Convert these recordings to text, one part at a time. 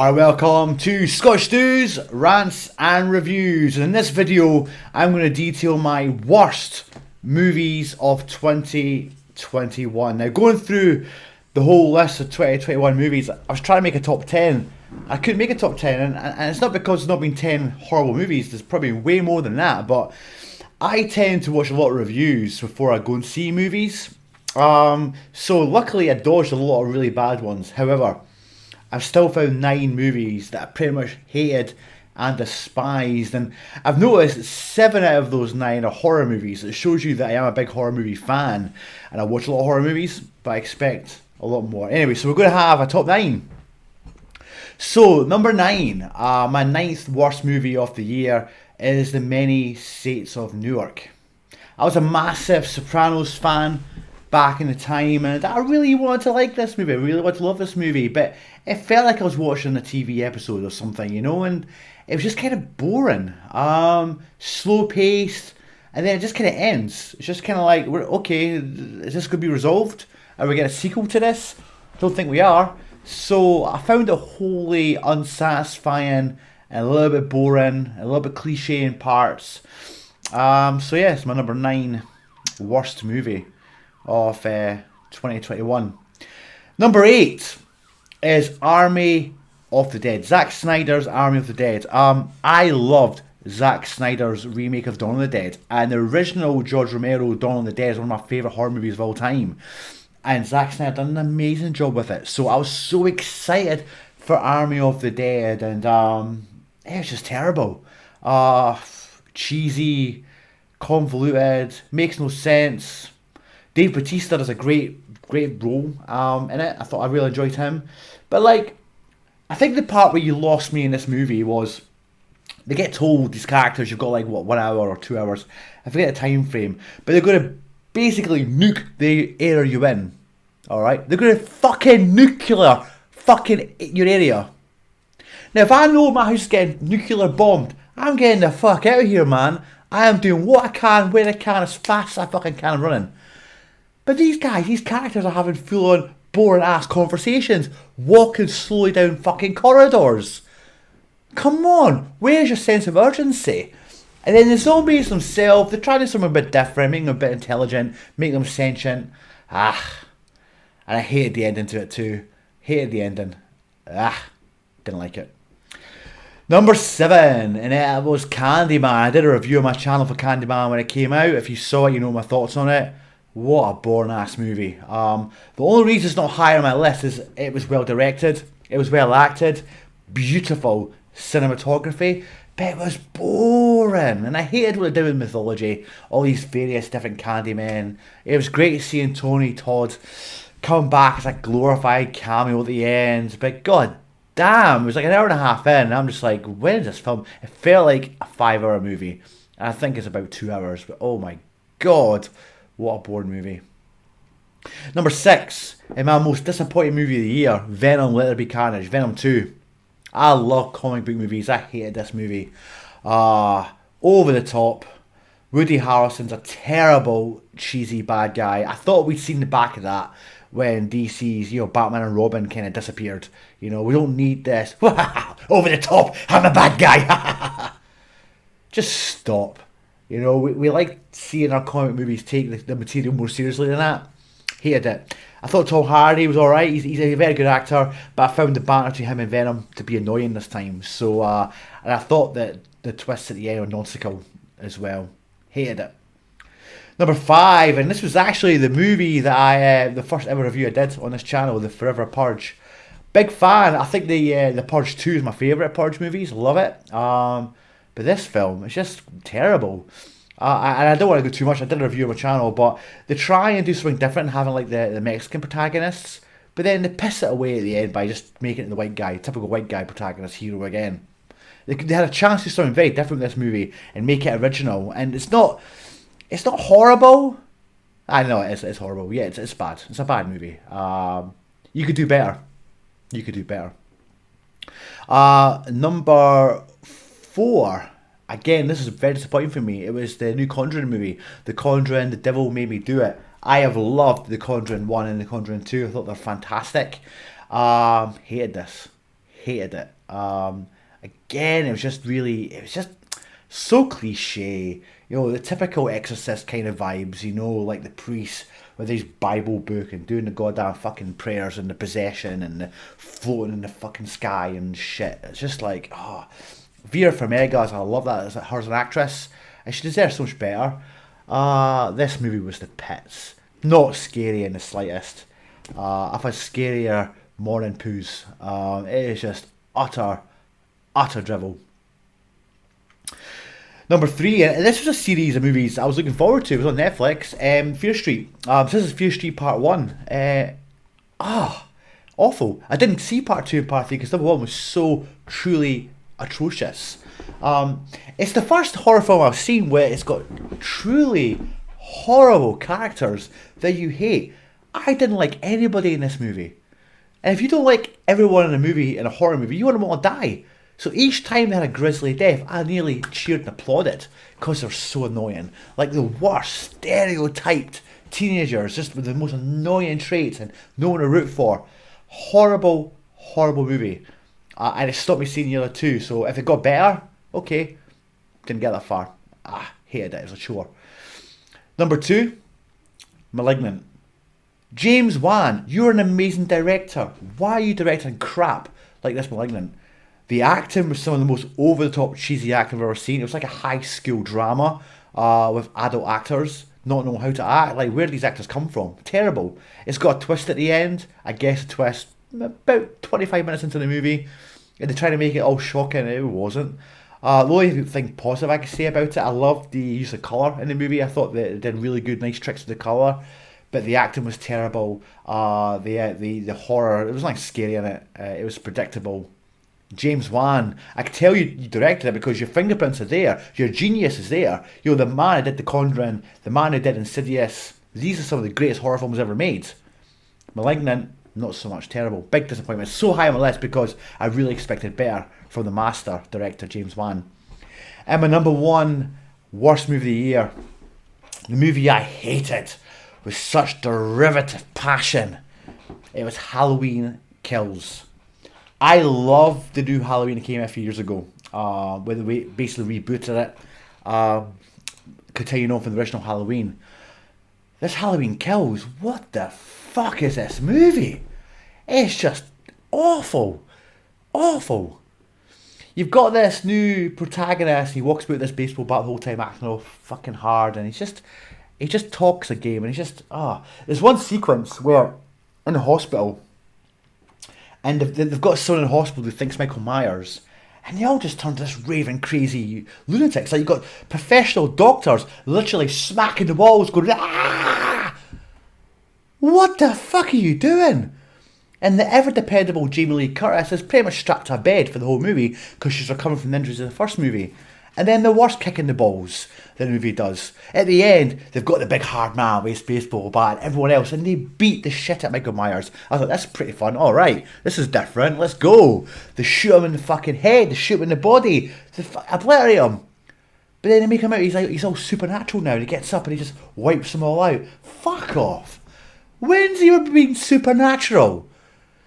Alright, welcome to Scotch Stews, Rants and Reviews. And in this video, I'm going to detail my worst movies of 2021. Now, going through the whole list of 2021 movies, I was trying to make a top 10. I couldn't make a top 10, and it's not because there's not been 10 horrible movies. There's probably way more than that, but I tend to watch a lot of reviews before I go and see movies. So luckily I dodged a lot of really bad ones. However, I've still found 9 movies that I pretty much hated and despised, and I've noticed that 7 out of those 9 are horror movies. It shows you that I am a big horror movie fan, and I watch a lot of horror movies, but I expect a lot more. Anyway, so we're going to have a top 9. So, number 9, my 9th worst movie of the year is The Many Saints of Newark. I was a massive Sopranos fan back in the time, and I really wanted to like this movie. I really wanted to love this movie, but it felt like I was watching a TV episode or something, you know, and it was just kind of boring, slow paced, and then it just kind of ends. It's just kind of like, okay, is this going to be resolved? Are we getting a sequel to this? Don't think we are. So I found it wholly unsatisfying and a little bit boring, a little bit cliche in parts. So yeah, it's my number 9 worst movie of 2021. Number 8 is Army of the Dead. Zack Snyder's Army of the Dead. I loved Zack Snyder's remake of Dawn of the Dead, and the original George Romero Dawn of the Dead is one of my favourite horror movies of all time, and Zack Snyder done an amazing job with it. So I was so excited for Army of the Dead, and it was just terrible. Cheesy, convoluted, makes no sense. Dave Bautista does a great role in it. I thought I really enjoyed him. But like, I think the part where you lost me in this movie was they get told, these characters, you've got like, what, 1 hour or 2 hours. I forget the time frame. But they're going to basically nuke the area you're in. Alright? They're going to fucking nuclear fucking your area. Now, if I know my house is getting nuclear bombed, I'm getting the fuck out of here, man. I am doing what I can, where I can, as fast as I fucking can, running. But these guys, these characters are having full-on boring ass conversations, walking slowly down fucking corridors. Come on, where's your sense of urgency? And then the zombies themselves, they're trying to do something a bit different, make them a bit intelligent, make them sentient. And I hated the ending to it too. Hated the ending. Didn't like it. Number 7, and it was Candyman. I did a review on my channel for Candyman when it came out. If you saw it, you know my thoughts on it. What a boring ass movie. The only reason it's not higher on my list is it was well directed, it was well acted, beautiful cinematography, but it was boring, and I hated what it did with mythology, all these various different Candymen. It was great seeing Tony Todd come back as a glorified cameo at the end, but god damn, it was like an hour and a half in, and I'm just like, when is this film? It felt like a 5-hour movie, and I think it's about 2 hours, but oh my god, what a boring movie. Number 6, in my most disappointing movie of the year, Venom Let There Be Carnage, Venom 2. I love comic book movies. I hated this movie. Over the top. Woody Harrelson's a terrible, cheesy bad guy. I thought we'd seen the back of that when DC's, Batman and Robin kind of disappeared. We don't need this. Over the top, I'm a bad guy. Just stop. We like seeing our comic movies take the material more seriously than that. Hated it. I thought Tom Hardy was alright. He's a very good actor, but I found the banter between him and Venom to be annoying this time. So, and I thought that the twists at the end were nonsensical as well. Hated it. Number 5, and this was actually the movie that the first ever review I did on this channel, the Forever Purge. Big fan. I think the Purge 2 is my favourite Purge movies. Love it. But this film is just terrible. And I don't want to go too much. I did a review on my channel, but they try and do something different, having like the Mexican protagonists, but then they piss it away at the end by just making it the white guy, typical white guy protagonist hero again. They had a chance to do something very different with this movie and make it original, and it's not horrible. I know it's horrible. Yeah, it's bad. It's a bad movie. You could do better. You could do better. Number 4. Again, this is very disappointing for me. It was the new Conjuring movie. The Conjuring, The Devil Made Me Do It. I have loved The Conjuring 1 and The Conjuring 2. I thought they're fantastic. Hated this. hated it. Again, it was just so cliche. You know, the typical Exorcist kind of vibes, you know, like the priest with his Bible book and doing the goddamn fucking prayers and the possession and the floating in the fucking sky and shit. It's just like, Vera Farmiga, I love that as her as an actress. And she deserves so much better. This movie was the pits. Not scary in the slightest. I've had scarier morning poos. It is just utter drivel. Number 3, and this was a series of movies I was looking forward to. It was on Netflix. Fear Street. This is Fear Street Part 1. Awful. I didn't see Part 2 and Part 3 because number 1 was so truly atrocious. It's the first horror film I've seen where it's got truly horrible characters that you hate. I didn't like anybody in this movie. And if you don't like everyone in a movie, in a horror movie, you want them all to die. So each time they had a grisly death, I nearly cheered and applauded because they're so annoying. Like the worst stereotyped teenagers, just with the most annoying traits and no one to root for. Horrible, horrible movie. And it stopped me seeing the other two. So if it got better, okay. Didn't get that far. Hated it. It was a chore. Number 2, Malignant. James Wan, you're an amazing director. Why are you directing crap like this Malignant? The acting was some of the most over-the-top cheesy acting I've ever seen. It was like a high school drama with adult actors not knowing how to act. Like, where do these actors come from? Terrible. It's got a twist at the end. I guess a twist about 25 minutes into the movie. And they're trying to make it all shocking. It wasn't. The only thing positive I can say about it, I loved the use of colour in the movie. I thought that it did really good, nice tricks with the colour. But the acting was terrible. The horror, there was nothing scary in it. It was predictable. James Wan, I can tell you directed it because your fingerprints are there, your genius is there. You know, the man who did The Conjuring, the man who did Insidious, these are some of the greatest horror films ever made. Malignant, not so much, terrible. Big disappointment. So high on my list because I really expected better from the master director, James Wan. And my number 1 worst movie of the year, the movie I hated with such derivative passion, it was Halloween Kills. I love the new Halloween that came out a few years ago, where they basically rebooted it, continuing on from the original Halloween. This Halloween Kills, what the fuck is this movie? It's just awful, awful. You've got this new protagonist, he walks about this baseball bat the whole time acting all fucking hard, and he just talks a game, and there's one sequence where, in the hospital, and they've got someone in the hospital who thinks Michael Myers. And they all just turn to this raving, crazy lunatics. Like, you've got professional doctors literally smacking the walls, going, ah! What the fuck are you doing? And the ever-dependable Jamie Lee Curtis is pretty much strapped to a bed for the whole movie because she's recovering from the injuries in the first movie. And then the worst kick in the balls that the movie does. At the end, they've got the big hard man with his baseball bat and everyone else, and they beat the shit out of Michael Myers. I thought, that's pretty fun. Alright, this is different. Let's go. They shoot him in the fucking head. They shoot him in the body. They obliterate him. But then they make him out, he's all supernatural now. And he gets up and he just wipes them all out. Fuck off. When's he ever been supernatural?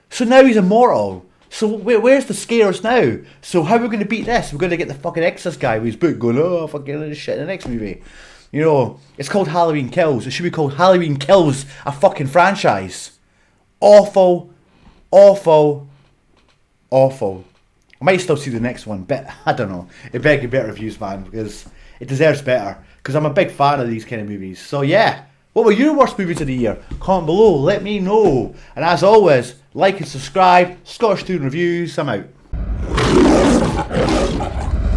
So now he's immortal. So where's the scares now? So how are we going to beat this? We're going to get the fucking Exorcist guy with his book going, oh, fucking this shit in the next movie. You know, it's called Halloween Kills. It should be called Halloween Kills, a fucking franchise. Awful, awful, awful. I might still see the next one, but I don't know. It better get better reviews, man, because it deserves better. Because I'm a big fan of these kind of movies. So yeah, what were your worst movies of the year? Comment below, let me know. And as always, like and subscribe. Scottish Student Reviews, I'm out.